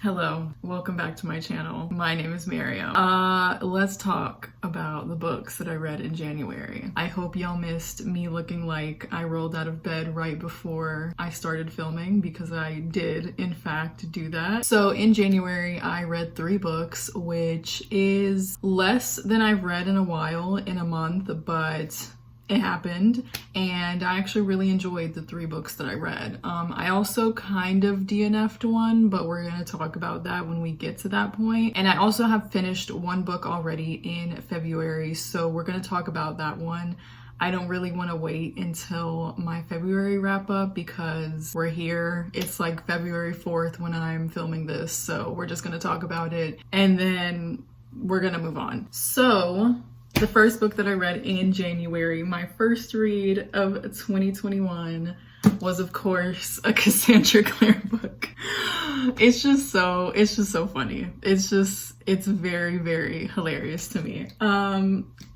Hello, welcome back to my channel. My name is Miriam. Let's talk about the books that I read in January. I hope y'all missed me looking like I rolled out of bed right before I started filming, because I did in fact do that. So in January, I read 3 books, which is less than I've read in a while, in a month, but it happened, and I actually really enjoyed the 3 books that I read. I also kind of DNF'd one, but we're gonna talk about that when we get to that point. And I also have finished 1 book already in February, so we're gonna talk about that one. I don't really want to wait until my February wrap up because we're here. It's like February 4th when I'm filming this, so we're just gonna talk about it and then we're gonna move on. So the first book that I read in January, my first read of 2021, was of course a Cassandra Clare book. It's just so funny. It's very, very hilarious to me.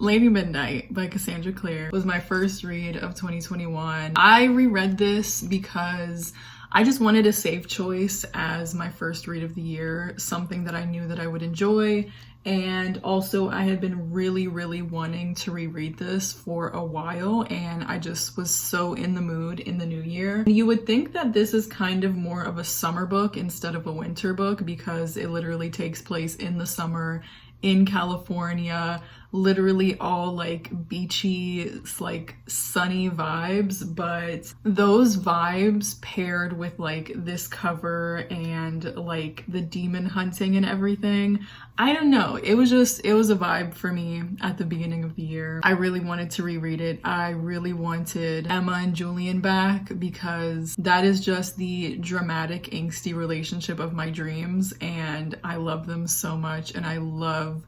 Lady Midnight by Cassandra Clare was my first read of 2021. I reread this because I just wanted a safe choice as my first read of the year, something that I knew that I would enjoy. And also I had been really wanting to reread this for a while, and I just was so in the mood in the new year. You would think that this is kind of more of a summer book instead of a winter book because it literally takes place in the summer in California, literally all like beachy, like sunny vibes, but those vibes paired with like this cover and like the demon hunting and everything, I don't know, it was a vibe for me at the beginning of the year. I really wanted to reread it. I really wanted Emma and Julian back because that is just the dramatic, angsty relationship of my dreams, and I love them so much, and I love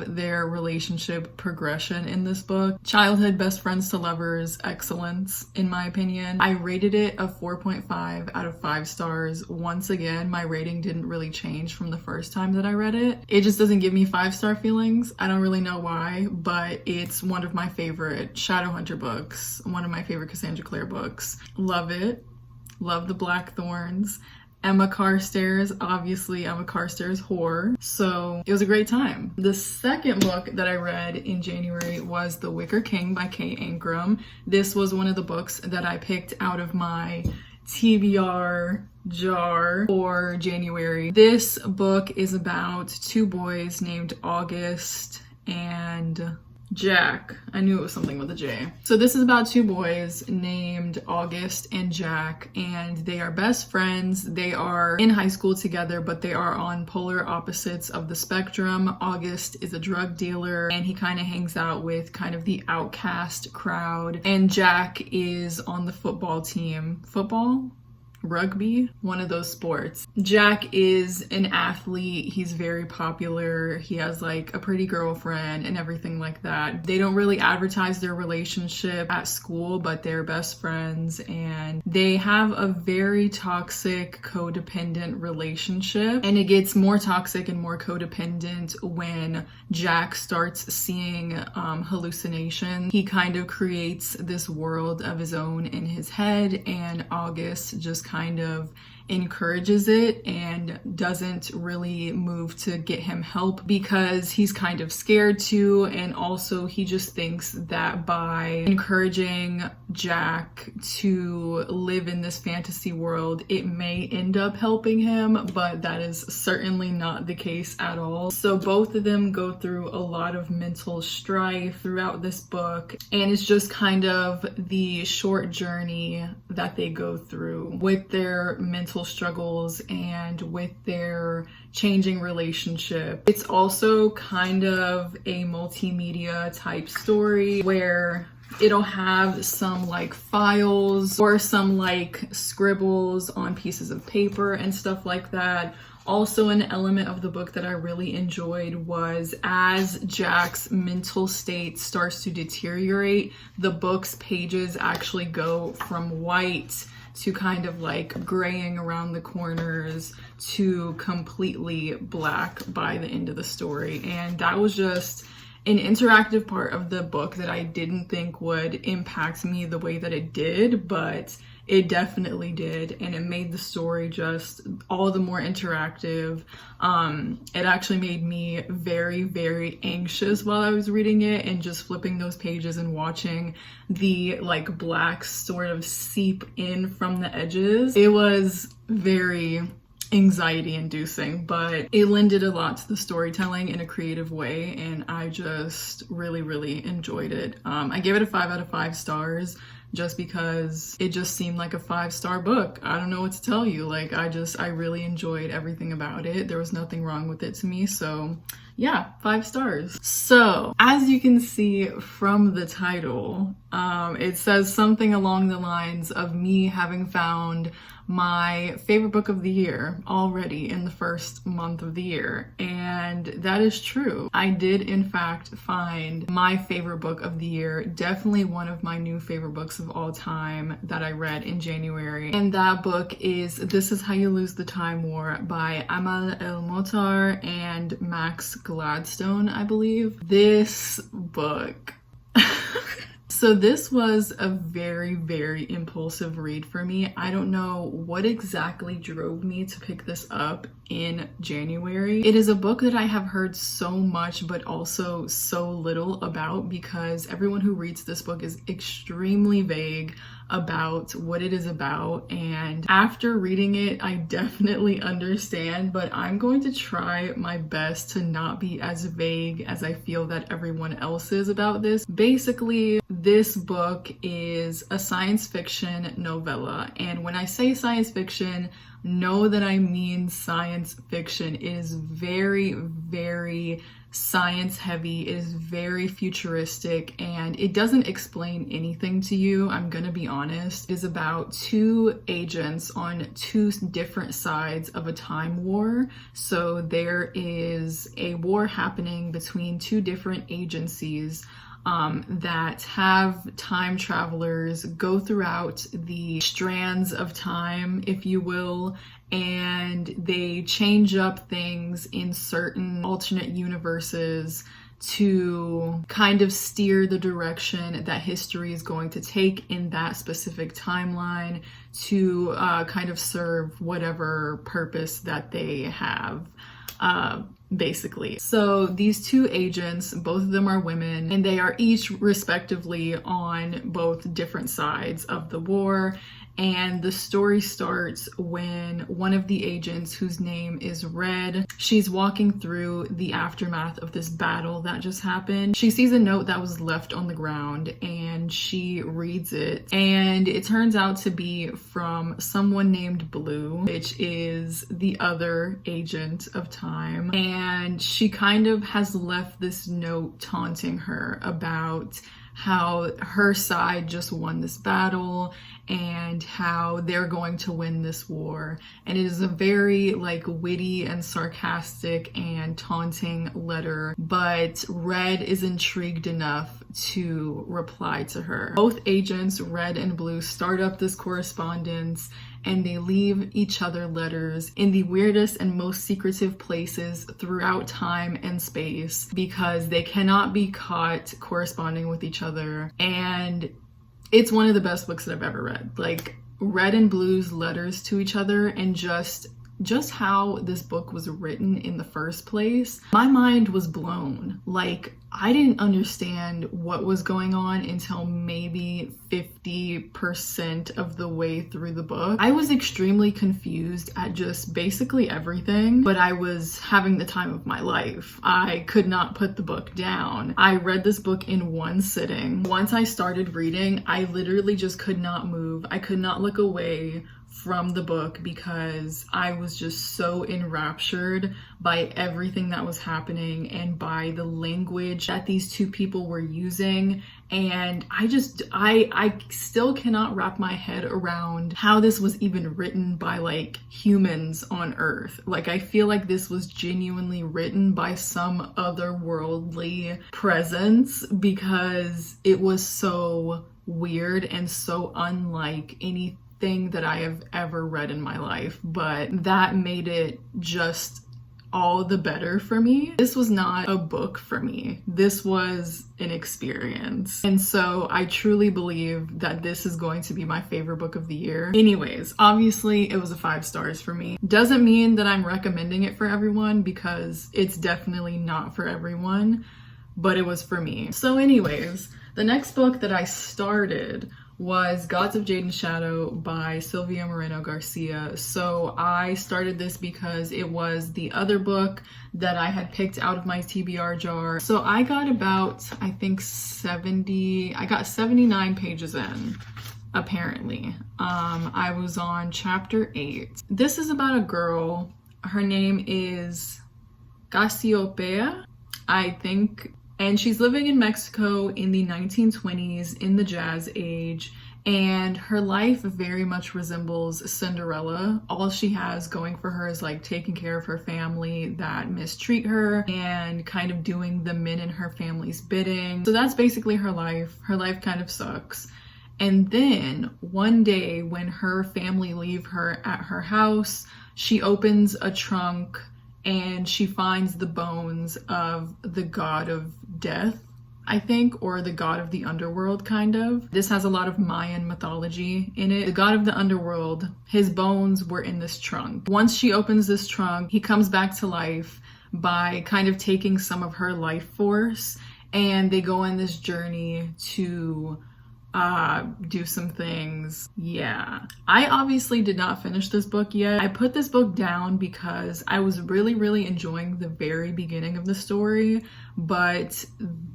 their relationship progression in this book. Childhood best friends to lovers excellence, in my opinion. I rated it a 4.5 out of 5 stars. Once again, my rating didn't really change from the first time that I read it. It just doesn't give me 5-star feelings. I don't really know why, but it's one of my favorite Shadowhunter books, one of my favorite Cassandra Clare books. Love it. Love the Blackthorns. Emma Carstairs, obviously Emma Carstairs whore, so it was a great time. The second book that I read in January was The Wicker King by Kay Ankrum. This was one of the books that I picked out of my TBR jar for January. This book is about 2 boys named August and Jack. I knew it was something with a J. So this is about 2 boys named August and Jack, and they are best friends. They are in high school together, but they are on polar opposites of the spectrum. August is a drug dealer, and he kind of hangs out with kind of the outcast crowd, and Jack is on the football team. Rugby, one of those sports. Jack is an athlete. He's very popular. He has like a pretty girlfriend and everything like that. They don't really advertise their relationship at school, but they're best friends, and they have a very toxic, codependent relationship, and it gets more toxic and more codependent when Jack starts seeing hallucinations. He kind of creates this world of his own in his head, and August just kind of encourages it and doesn't really move to get him help because he's kind of scared to, and also he just thinks that by encouraging Jack to live in this fantasy world, it may end up helping him, but that is certainly not the case at all. So both of them go through a lot of mental strife throughout this book, and it's just kind of the short journey that they go through with their mental struggles and with their changing relationship. It's also kind of a multimedia type story where it'll have some like files or some like scribbles on pieces of paper and stuff like that. Also, an element of the book that I really enjoyed was as Jack's mental state starts to deteriorate, the book's pages actually go from white to kind of like graying around the corners to completely black by the end of the story. And that was just an interactive part of the book that I didn't think would impact me the way that it did, but it definitely did, and it made the story just all the more interactive. It actually made me very, very anxious while I was reading it, and just flipping those pages and watching the like black sort of seep in from the edges. It was very anxiety inducing, but it lended a lot to the storytelling in a creative way, and I just really, really enjoyed it. I gave it a 5 out of 5 stars just because it just seemed like a 5-star book. I don't know what to tell you. Like, I really enjoyed everything about it. There was nothing wrong with it to me, so yeah, 5 stars. So as you can see from the title, it says something along the lines of me having found my favorite book of the year already in the first month of the year, and that is true. I did in fact find my favorite book of the year, definitely one of my new favorite books of all time that I read in January, and that book is This Is How You Lose the Time War by Amal El-Motar and Max Gladstone, I believe. This book So this was a very, very impulsive read for me. I don't know what exactly drove me to pick this up in January. It is a book that I have heard so much but also so little about, because everyone who reads this book is extremely vague about what it is about, and after reading it I definitely understand, but I'm going to try my best to not be as vague as I feel that everyone else is about this. Basically, this book is a science fiction novella, and when I say science fiction, know that I mean science fiction. It is very, very science heavy, it is very futuristic, and it doesn't explain anything to you, I'm gonna be honest. It is about 2 agents on 2 different sides of a time war. So there is a war happening between 2 different agencies that have time travelers go throughout the strands of time, if you will, and they change up things in certain alternate universes to kind of steer the direction that history is going to take in that specific timeline to kind of serve whatever purpose that they have. Basically. So these 2 agents, both of them are women, and they are each respectively on both different sides of the war. And the story starts when one of the agents, whose name is Red, she's walking through the aftermath of this battle that just happened. She sees a note that was left on the ground and she reads it, and it turns out to be from someone named Blue, which is the other agent of time. And she kind of has left this note taunting her about how her side just won this battle and how they're going to win this war. And it is a very like witty and sarcastic and taunting letter, but Red is intrigued enough to reply to her. Both agents, Red and Blue, start up this correspondence, and they leave each other letters in the weirdest and most secretive places throughout time and space, because they cannot be caught corresponding with each other. And it's one of the best books that I've ever read. Like, Red and Blue's letters to each other, and just how this book was written in the first place, my mind was blown. Like, I didn't understand what was going on until maybe 50% of the way through the book. I was extremely confused at just basically everything, but I was having the time of my life. I could not put the book down. I read this book in one sitting. Once I started reading, I literally just could not move. I could not look away from the book because I was just so enraptured by everything that was happening and by the language that these 2 people were using. And I still cannot wrap my head around how this was even written by like humans on Earth. Like, I feel like this was genuinely written by some otherworldly presence, because it was so weird and so unlike anything that I have ever read in my life. But that made it just all the better for me. This was not a book for me. This was an experience. And so I truly believe that this is going to be my favorite book of the year. Anyways, obviously it was a 5 stars for me. Doesn't mean that I'm recommending it for everyone, because it's definitely not for everyone, but it was for me. So anyways, the next book that I started was Gods of Jade and Shadow by Silvia Moreno Garcia. So I started this because it was the other book that I had picked out of my TBR jar. So I got about, I think 79 pages in, apparently. I was on chapter 8. This is about a girl. Her name is Cassiopeia, I think. And she's living in Mexico in the 1920s in the Jazz Age, and her life very much resembles Cinderella. All she has going for her is like taking care of her family that mistreat her and kind of doing the men in her family's bidding. So that's basically her life. Her life kind of sucks. And then one day when her family leave her at her house, she opens a trunk and she finds the bones of the god of death, I think, or the god of the underworld, kind of. This has a lot of Mayan mythology in it. The god of the underworld, his bones were in this trunk. Once she opens this trunk, he comes back to life by kind of taking some of her life force, and they go on this journey to do some things. Yeah. I obviously did not finish this book yet. I put this book down because I was really enjoying the very beginning of the story, but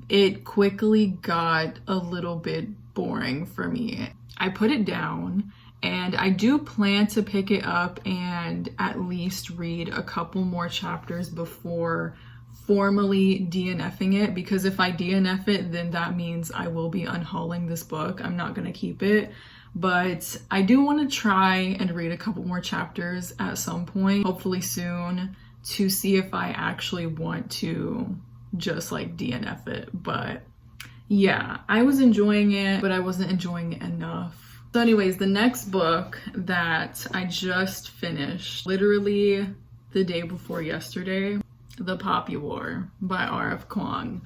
it quickly got a little bit boring for me. I put it down, and I do plan to pick it up and at least read a couple more chapters before formally DNFing it, because if I DNF it, then that means I will be unhauling this book. I'm not gonna keep it, but I do want to try and read a couple more chapters at some point, hopefully soon, to see if I actually want to just like DNF it. But yeah, I was enjoying it, but I wasn't enjoying it enough. So anyways, the next book that I just finished, literally the day before yesterday, The Poppy War by R.F. Kuang.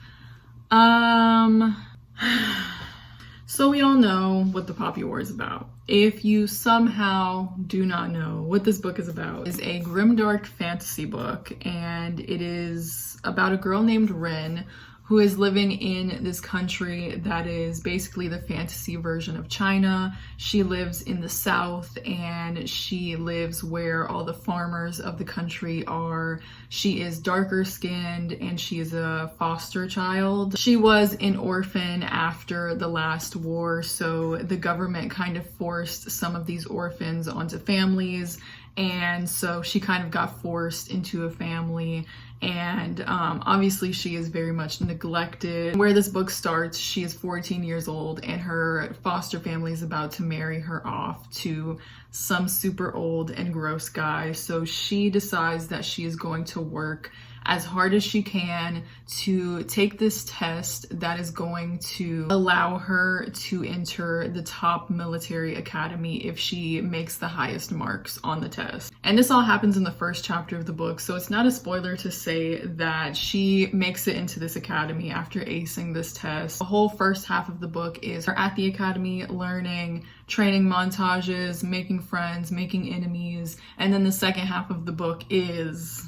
So we all know what The Poppy War is about. If you somehow do not know what this book is about, it's a grimdark fantasy book, and it is about a girl named Rin who is living in this country that is basically the fantasy version of China. She lives in the south, and she lives where all the farmers of the country are. She is darker skinned, and she is a foster child. She was an orphan after the last war, so the government kind of forced some of these orphans onto families, and so she kind of got forced into a family. And obviously she is very much neglected. Where this book starts, she is 14 years old, and her foster family is about to marry her off to some super old and gross guy. So she decides that she is going to work as hard as she can to take this test that is going to allow her to enter the top military academy if she makes the highest marks on the test. And this all happens in the first chapter of the book, so it's not a spoiler to say that she makes it into this academy after acing this test. The whole first half of the book is her at the academy learning, training montages, making friends, making enemies, and then the second half of the book is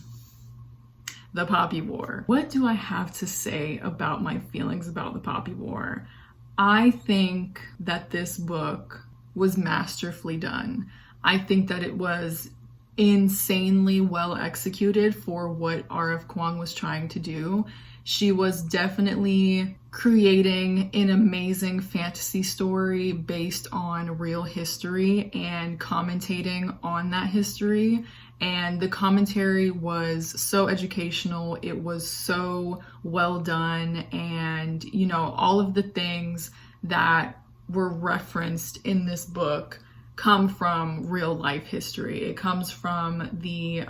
The Poppy War. What do I have to say about my feelings about The Poppy War? I think that this book was masterfully done. I think that it was insanely well executed for what R.F. Kuang was trying to do. She was definitely creating an amazing fantasy story based on real history and commentating on that history. And the commentary was so educational, it was so well done, and you know, all of the things that were referenced in this book come from real life history. It comes from the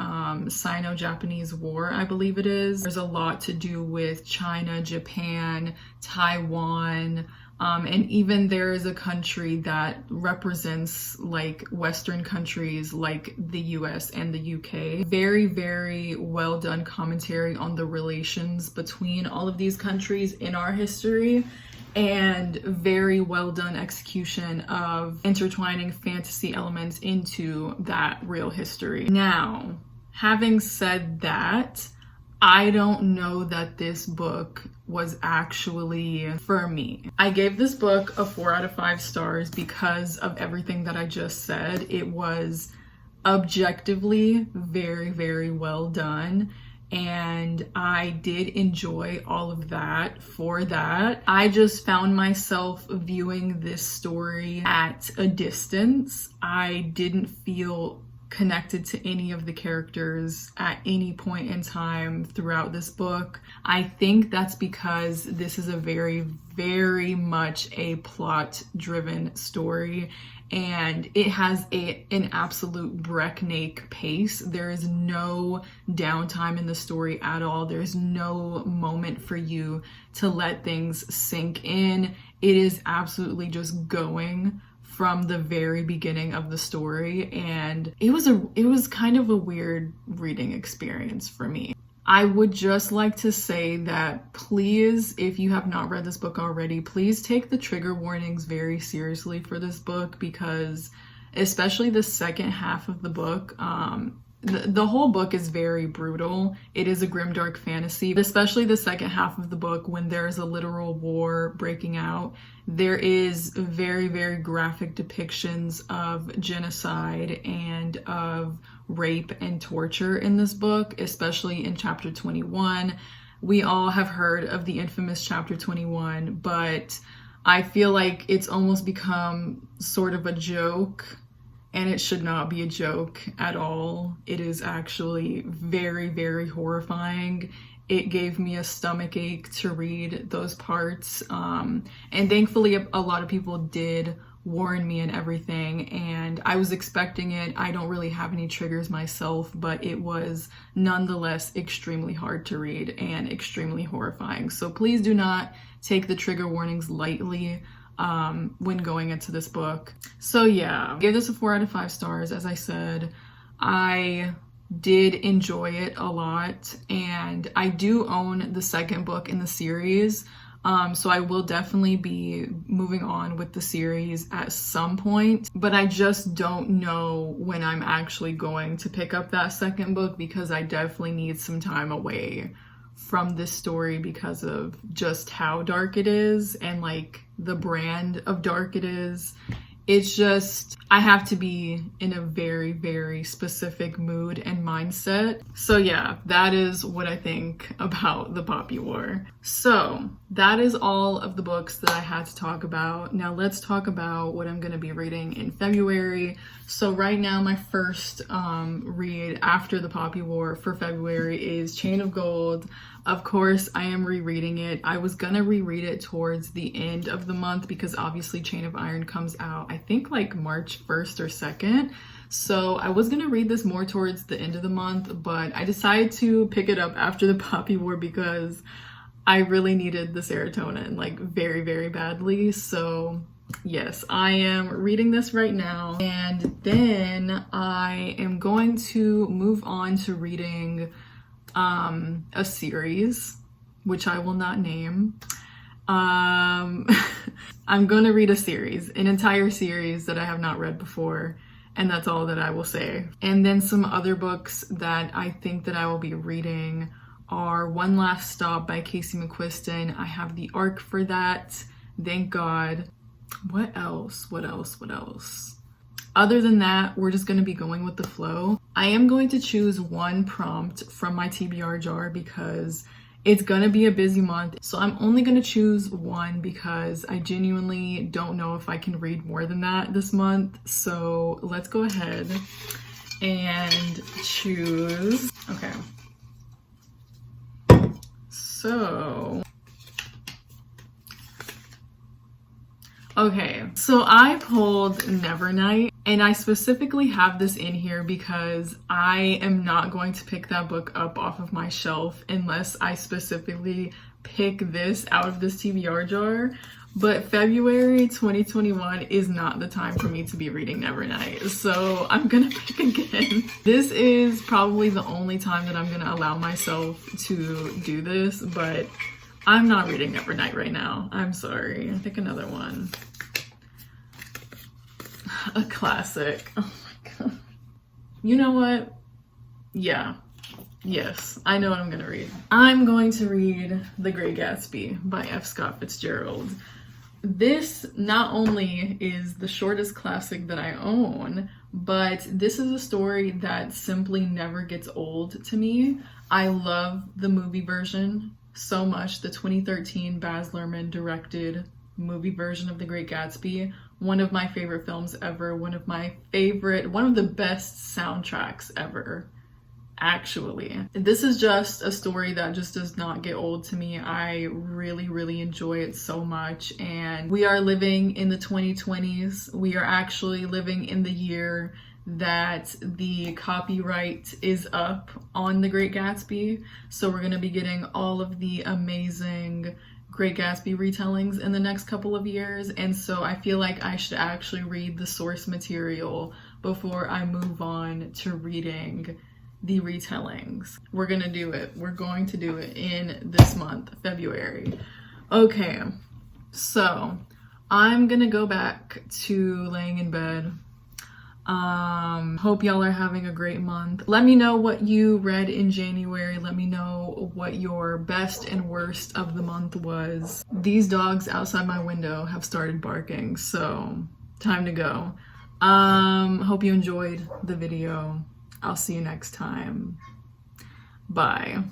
Sino-Japanese War, I believe it is. There's a lot to do with China, Japan, Taiwan, And even there is a country that represents like Western countries like the US and the UK. Very, very well done commentary on the relations between all of these countries in our history, and very well done execution of intertwining fantasy elements into that real history. Now, having said that, I don't know that this book was actually for me. I gave this book a 4 out of 5 stars because of everything that I just said. It was objectively very, very well done, and I did enjoy all of that for that. I just found myself viewing this story at a distance. I didn't feel connected to any of the characters at any point in time throughout this book. I think that's because this is a very, very much a plot-driven story, and it has an absolute breakneck pace. There is no downtime in the story at all. There's no moment for you to let things sink in. It is absolutely just going from the very beginning of the story, and it was kind of a weird reading experience for me. I would just like to say that please, if you have not read this book already, please take the trigger warnings very seriously for this book, because especially the second half of the book, the whole book is very brutal. It is a grimdark fantasy, especially the second half of the book when there's a literal war breaking out. There is very, very graphic depictions of genocide and of rape and torture in this book, especially in chapter 21. We all have heard of the infamous chapter 21, but I feel like it's almost become sort of a joke. And it should not be a joke at all. It is actually very, very horrifying. It gave me a stomach ache to read those parts. And thankfully, a lot of people did warn me and everything, and I was expecting it. I don't really have any triggers myself, but it was nonetheless extremely hard to read and extremely horrifying. So please do not take the trigger warnings lightly when going into this book. So yeah, I gave this a 4 out of 5 stars. As I said, I did enjoy it a lot, and I do own the second book in the series, so I will definitely be moving on with the series at some point, but I just don't know when I'm actually going to pick up that second book, because I definitely need some time away from this story because of just how dark it is and like the brand of dark it is. It's just, I have to be in a very, very specific mood and mindset. So yeah, that is what I think about the Poppy War. So that is all of the books that I had to talk about. Now let's talk about what I'm going to be reading in February. So right now my first read after the Poppy War for February is Chain of Gold. Of course, I am rereading it. I was gonna reread it towards the end of the month because obviously Chain of Iron comes out, I think like March 1st or 2nd. So I was gonna read this more towards the end of the month, but I decided to pick it up after the Poppy War because I really needed the serotonin, like very, very badly. So yes, I am reading this right now. And then I am going to move on to reading a series, which I will not name. I'm going to read a series, an entire series that I have not read before, and that's all that I will say. And then some other books that I think that I will be reading are One Last Stop by Casey McQuiston. I have the ARC for that, thank God. What else? Other than that, we're just going to be going with the flow. I am going to choose one prompt from my TBR jar because it's going to be a busy month. So I'm only going to choose one because I genuinely don't know if I can read more than that this month. So let's go ahead and choose. Okay. So I pulled Nevernight, and I specifically have this in here because I am not going to pick that book up off of my shelf unless I specifically pick this out of this TBR jar. But February 2021 is not the time for me to be reading Nevernight, so I'm gonna pick again. This is probably the only time that I'm gonna allow myself to do this, but I'm not reading Nevernight right now. I'm sorry. Pick another one. A classic. Oh my god. You know what? Yeah. Yes, I know what I'm gonna read. I'm going to read The Great Gatsby by F. Scott Fitzgerald. This not only is the shortest classic that I own, but this is a story that simply never gets old to me. I love the movie version so much. The 2013 Baz Luhrmann directed movie version of The Great Gatsby. One of my favorite films ever. One of the best soundtracks ever. Actually, this is just a story that just does not get old to me. I really enjoy it so much, and we are living in the 2020s. We are actually living in the year that the copyright is up on The Great Gatsby, so we're going to be getting all of the amazing Great Gatsby retellings in the next couple of years, and so I feel like I should actually read the source material before I move on to reading the retellings. We're gonna do it. We're going to do it in this month, February. Okay, so I'm gonna go back to laying in bed. Hope y'all are having a great month. Let me know what you read in January. Let me know what your best and worst of the month was. These dogs outside my window have started barking, so time to go. Hope you enjoyed the video. I'll see you next time. Bye.